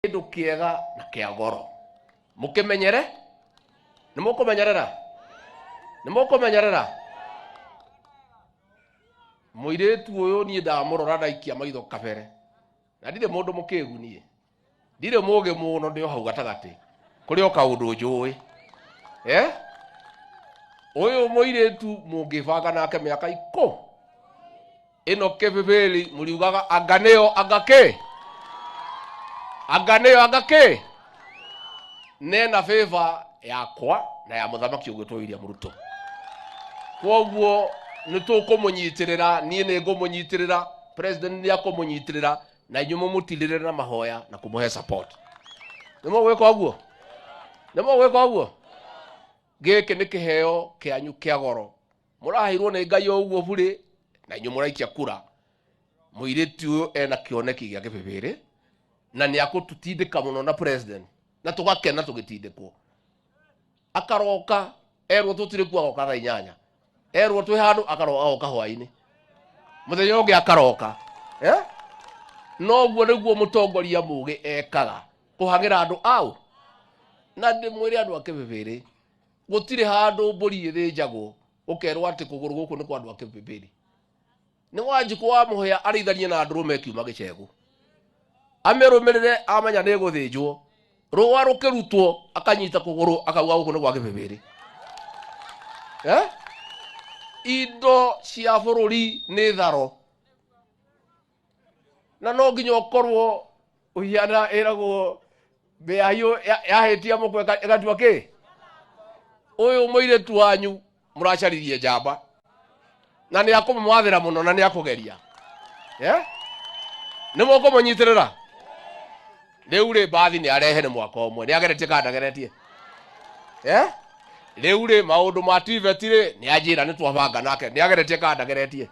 kindu kiega na kia goro mukimenyere nimukumenyerera muiretu uyu nie ndamurora ndaikia maitho kabere na ndire mundu mukigu nie ndire muge muno ndio hau gatagati kuri oka undu njui uyu muiretu mungibanga nake miaka iko ino kebebeli muriugaga anganeo agake nena favor yakwa na ya muthamaki ugitwo William Ruto kwoguo nitukumunyitirira nie ni ngumunyitirira president ni akumunyitirira na inyumu mutilire na mahoya na kumuhe support nimo gweka uguo giki ni kiheo kianyu kia goro murahirwo ni ngai uguo buri na inyumu muraikia kura muiretu uyu ena kioneki gia kibibiri na ni akututindika muno na president na tugakena tugitindikwo akaroka erwo tutire kwa goka thaa 8 erwo twi handu akaroka goka hwaini muthenya ungi akaroka no guo niguo mutongoria mugi ekaga kuhangira andu au na ndimwire andu akibibiri gutire handu mburi ithinjagwo ukerwo ati kuguru guku ni kwa andu akibibiri ni wanjiku wa muhya arithanie na ndurume kiuma gicegu amerumirire amanya ni guthinjwo ruwa rukirutwo akanyita kuguru akauga guku ni gwa kibibiri indo cia bururi ni tharo na no nginya ukorwo uhiana iragwo beayo yahetia mukwe igatua ki uyu muiretu wanyu muracaririe njamba na ni akumwathira muno na ni akugeria ni mukumunyitirira riu ri bathi ni arehe ni mwaka umwe ni ageretie kandageretie riu ri maundu ma TVET ri ni ajira ni twabanga nake ni ageretie kandageretie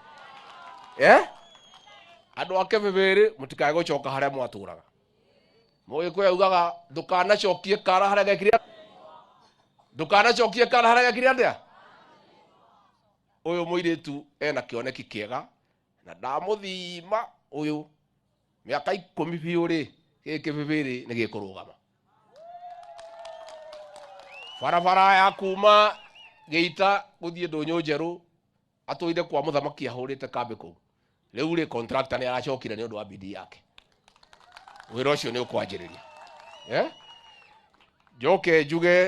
andu ake bibiri mutikae gucoka haria mwaturaga mugikuya ugaga ndukanacokie kara haria gekire atia uyu muiretu ena kioneki kiega na ndamuthima uyu miaka 10 biu ri giki bibiri ni gikurugama barabara ya kuma Geita guthie Ndunyu Njeru atuire kwa muthamaki ahurite kambi ku riu ri contractor ni aracokire ni undu wa bidii yake wira ucio ni ukwanjiriria njoke njuge